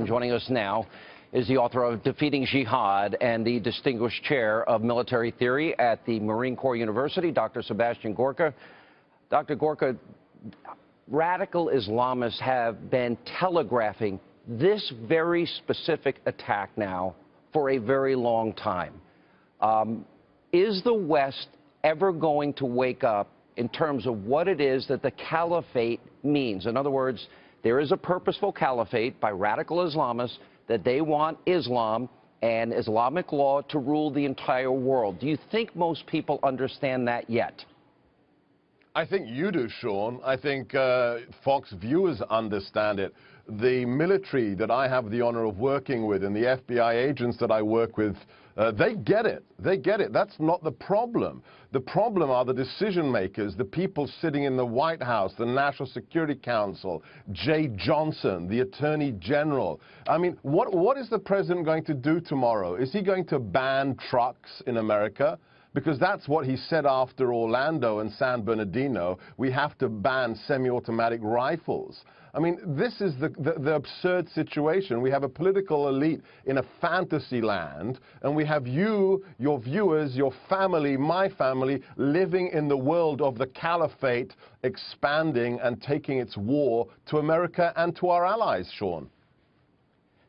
Joining us now is the author of Defeating Jihad and the Distinguished Chair of Military Theory at the Marine Corps University, Dr. Sebastian Gorka. Dr. Gorka, radical Islamists have been telegraphing this very specific attack now for a very long time. Is the West ever going to wake up in terms of what it is that the caliphate means? In other words, there is a purposeful caliphate by radical Islamists that they want Islam and Islamic law to rule the entire world. Do you think most people understand that yet? I think you do, Sean. I think Fox viewers understand it. The military that I have the honor of working with and the FBI agents that I work with, they get it. They get it. That's not the problem. The problem are the decision makers, the people sitting in the White House, the National Security Council, Jay Johnson, the Attorney General. I mean, what is the president going to do tomorrow? Is he going to ban trucks in America? Because that's what he said after Orlando and San Bernardino. We have to ban semi-automatic rifles. I mean, this is the absurd situation. We have a political elite in a fantasy land, and we have you, your viewers, your family, my family, living in the world of the caliphate expanding and taking its war to America and to our allies, Sean.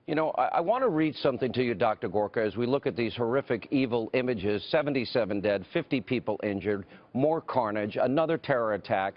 You know, I want to read something to you, Dr. Gorka, as we look at these horrific, evil images. 77 dead, 50 people injured, more carnage, another terror attack.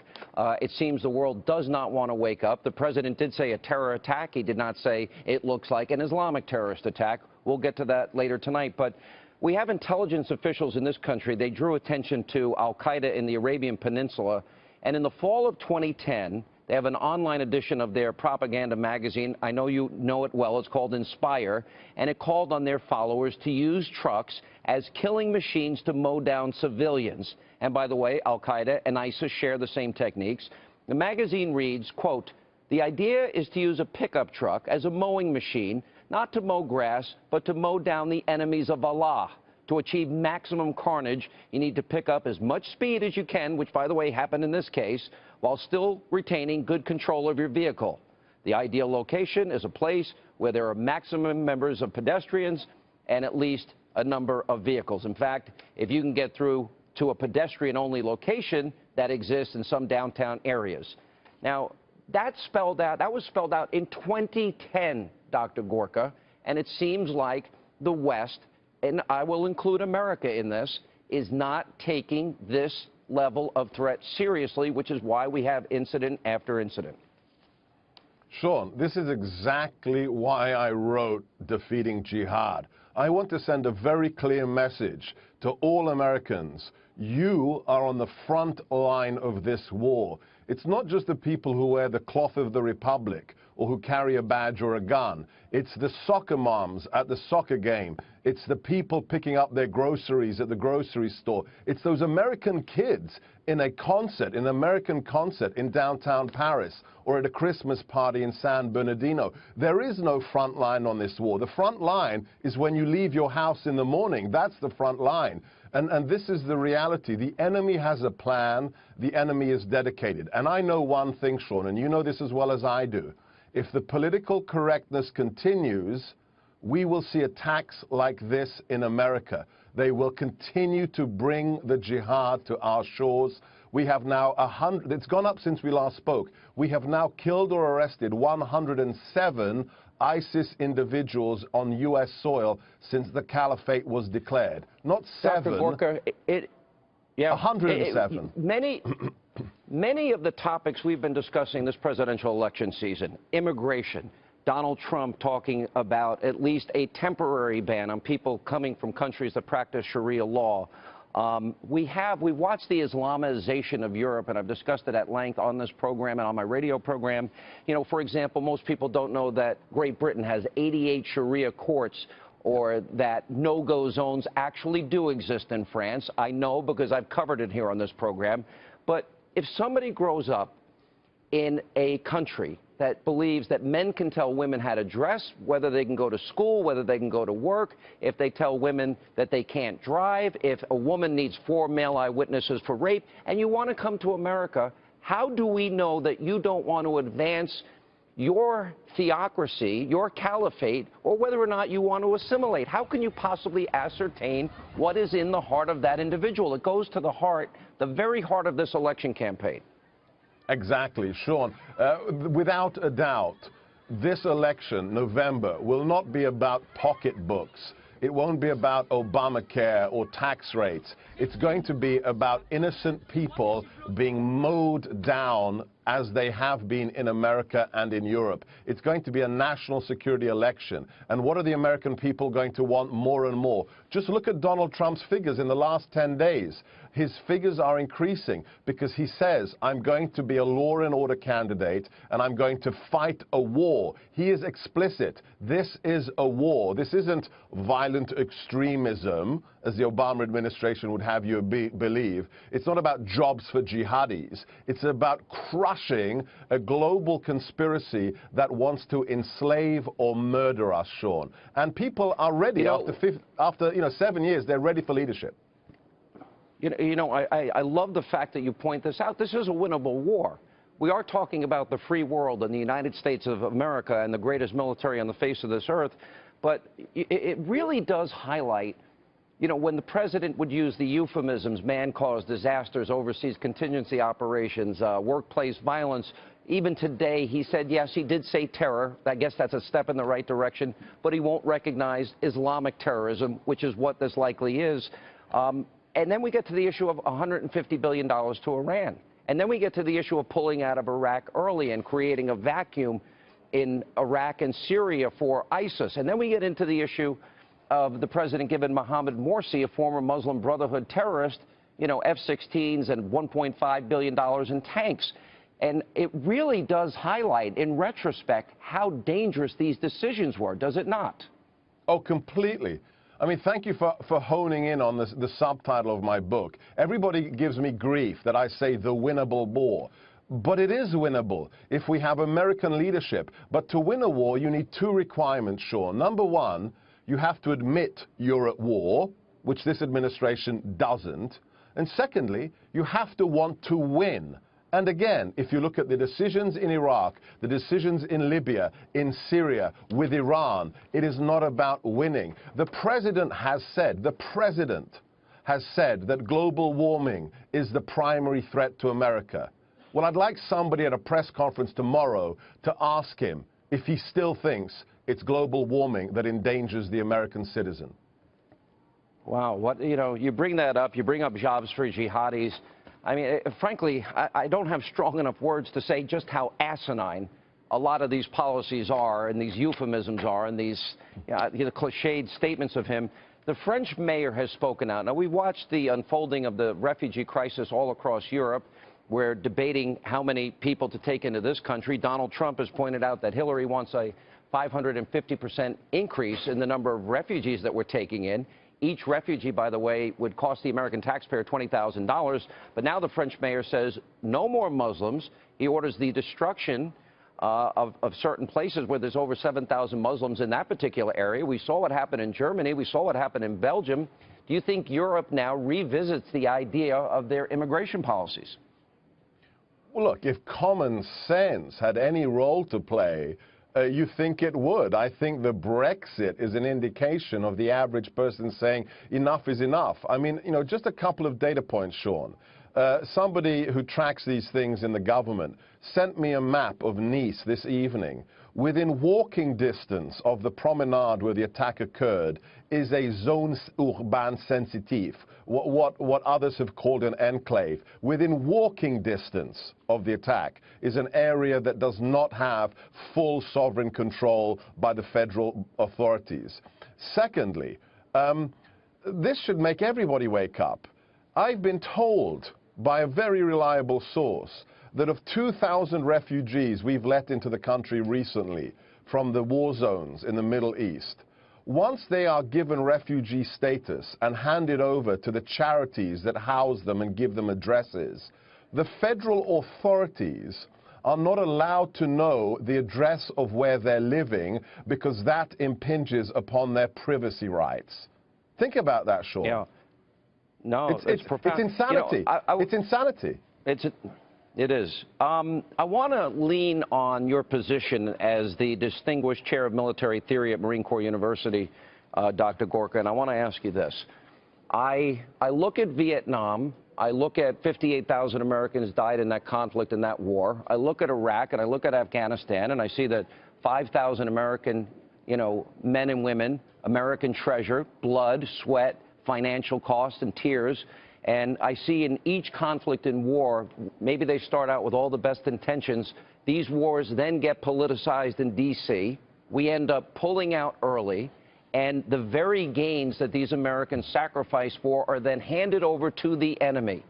It seems the world does not want to wake up. The president did say a terror attack. He did not say it looks like an Islamic terrorist attack. We'll get to that later tonight. But we have intelligence officials in this country. They drew attention to al-Qaeda in the Arabian Peninsula. And in the fall of 2010, they have an online edition of their propaganda magazine. I know you know it well. It's called Inspire. And it called on their followers to use trucks as killing machines to mow down civilians. And by the way, al-Qaeda and ISIS share the same techniques. The magazine reads, quote, "The idea is to use a pickup truck as a mowing machine, not to mow grass, but to mow down the enemies of Allah. To achieve maximum carnage, you need to pick up as much speed as you can," which, by the way, happened in this case, while still retaining good control of your vehicle. The ideal location is a place where there are maximum numbers of pedestrians and at least a number of vehicles. In fact, if you can get through to a pedestrian-only location, that exists in some downtown areas. Now, that was spelled out in 2010, Dr. Gorka, and it seems like the West, and I will include America in this, is not taking this level of threat seriously, which is why we have incident after incident. Sean, this is exactly why I wrote Defeating Jihad. I want to send a very clear message to all Americans. You are on the front line of this war. It's not just the people who wear the cloth of the Republic or who carry a badge or a gun. It's the soccer moms at the soccer game. It's the people picking up their groceries at the grocery store. It's those American kids in a concert, an American concert in downtown Paris or at a Christmas party in San Bernardino. There is no front line on this war. The front line is when you leave your house in the morning. That's the front line. And this is the reality. The enemy has a plan. The enemy is dedicated. And I know one thing, Sean, and you know this as well as I do. If the political correctness continues, we will see attacks like this in America. They will continue to bring the jihad to our shores. We have now 100, it's gone up since we last spoke. We have now killed or arrested 107 ISIS individuals on U.S. soil since the caliphate was declared. Not 7. Dr. Gorka, 107. Many of the topics we've been discussing this presidential election season, immigration, Donald Trump talking about at least a temporary ban on people coming from countries that practice Sharia law. We've watched the Islamization of Europe, and I've discussed it at length on this program and on my radio program. You know, for example, most people don't know that Great Britain has 88 Sharia courts, or that no-go zones actually do exist in France. I know because I've covered it here on this program. But if somebody grows up in a country that believes that men can tell women how to dress, whether they can go to school, whether they can go to work, if they tell women that they can't drive, if a woman needs 4 male eyewitnesses for rape, and you want to come to America, how do we know that you don't want to advance your theocracy, your caliphate, or whether or not you want to assimilate. How can you possibly ascertain what is in the heart of that individual? It goes to the heart, the very heart of this election campaign. Exactly, Sean. Without a doubt, this election, November, will not be about pocketbooks. It won't be about Obamacare or tax rates. It's going to be about innocent people being mowed down as they have been in America and in Europe. It's going to be a national security election. And what are the American people going to want more and more? Just look at Donald Trump's figures in the last 10 days. His figures are increasing because he says, I'm going to be a law and order candidate and I'm going to fight a war. He is explicit. This is a war. This isn't violent extremism, as the Obama administration would have you believe. It's not about jobs for jihadis. It's about crushing a global conspiracy that wants to enslave or murder us, Sean. And people are ready. After 7 years, they're ready for leadership. I love the fact that you point this out. This is a winnable war. We are talking about the free world and the United States of America and the greatest military on the face of this earth. But it really does highlight, when the president would use the euphemisms, man-caused disasters, overseas contingency operations, workplace violence. Even today, he said, yes, he did say terror. I guess that's a step in the right direction. But he won't recognize Islamic terrorism, which is what this likely is. And then we get to the issue of $150 billion to Iran. And then we get to the issue of pulling out of Iraq early and creating a vacuum in Iraq and Syria for ISIS. And then we get into the issue of the president giving Mohammed Morsi, a former Muslim Brotherhood terrorist, F-16s and $1.5 billion in tanks. And it really does highlight, in retrospect, how dangerous these decisions were, does it not? Oh, completely. I mean, thank you for honing in on the subtitle of my book. Everybody gives me grief that I say the winnable war. But it is winnable if we have American leadership. But to win a war, you need two requirements, Sean. Number one, you have to admit you're at war, which this administration doesn't. And secondly, you have to want to win. And again, if you look at the decisions in Iraq, the decisions in Libya, in Syria, with Iran, it is not about winning. The president has said that global warming is the primary threat to America. Well, I'd like somebody at a press conference tomorrow to ask him if he still thinks it's global warming that endangers the American citizen. Wow, you bring that up, you bring up jobs for jihadis. I mean, frankly, I don't have strong enough words to say just how asinine a lot of these policies are and these euphemisms are and these cliched statements of him. The French mayor has spoken out. Now, we watched the unfolding of the refugee crisis all across Europe. We're debating how many people to take into this country. Donald Trump has pointed out that Hillary wants a 550% increase in the number of refugees that we're taking in. Each refugee, by the way, would cost the American taxpayer $20,000. But now the French mayor says no more Muslims. He orders the destruction of certain places where there's over 7,000 Muslims in that particular area. We saw what happened in Germany. We saw what happened in Belgium. Do you think Europe now revisits the idea of their immigration policies? Well, look, if common sense had any role to play, you think it would. I think the Brexit is an indication of the average person saying enough is enough. I mean, just a couple of data points, Sean. Somebody who tracks these things in the government sent me a map of Nice this evening. Within walking distance of the promenade where the attack occurred is a zone urbaine sensitive, what others have called an enclave. Within walking distance of the attack is an area that does not have full sovereign control by the federal authorities. Secondly, this should make everybody wake up. I've been told by a very reliable source that of 2,000 refugees we've let into the country recently from the war zones in the Middle East, once they are given refugee status and handed over to the charities that house them and give them addresses, the federal authorities are not allowed to know the address of where they're living because that impinges upon their privacy rights. Think about that, Sean. Yeah. No, it's profound. It's insanity. It's insanity. It is. I want to lean on your position as the distinguished chair of military theory at Marine Corps University, Dr. Gorka, and I want to ask you this. I look at Vietnam. I look at 58,000 Americans died in that conflict, in that war. I look at Iraq and I look at Afghanistan, and I see that 5,000 American, men and women, American treasure, blood, sweat, financial cost, and tears. And I see in each conflict and war, maybe they start out with all the best intentions. These wars then get politicized in D.C. We end up pulling out early. And the very gains that these Americans sacrifice for are then handed over to the enemy.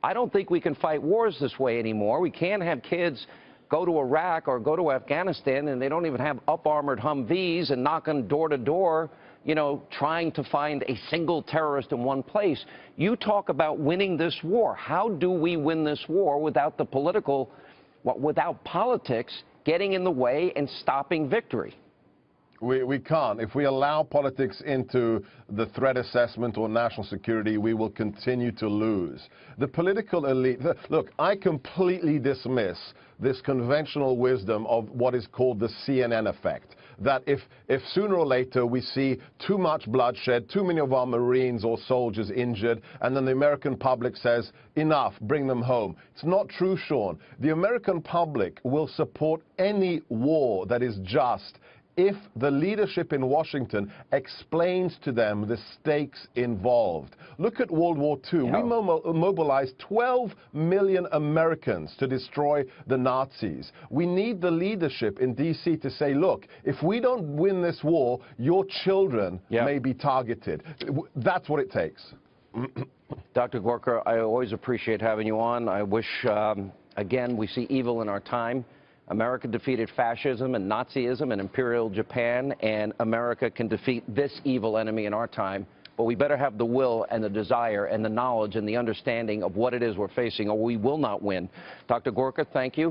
I don't think we can fight wars this way anymore. We can't have kids go to Iraq or go to Afghanistan and they don't even have up-armored Humvees and knocking door to door, trying to find a single terrorist in one place. You talk about winning this war. How do we win this war without without politics getting in the way and stopping victory? We can't. If we allow politics into the threat assessment or national security, we will continue to lose. The political elite, look, I completely dismiss this conventional wisdom of what is called the CNN effect, that if sooner or later we see too much bloodshed, too many of our Marines or soldiers injured, and then the American public says, enough, bring them home. It's not true, Sean. The American public will support any war that is just if the leadership in Washington explains to them the stakes involved. Look at World War II. We mobilized 12 million Americans to destroy the Nazis. We need the leadership in D.C. to say, look, if we don't win this war, your children may be targeted. That's what it takes. Dr. Gorka, I always appreciate having you on. I wish, again, we see evil in our time. America defeated fascism and Nazism and Imperial Japan, and America can defeat this evil enemy in our time. But we better have the will and the desire and the knowledge and the understanding of what it is we're facing, or we will not win. Dr. Gorka, thank you.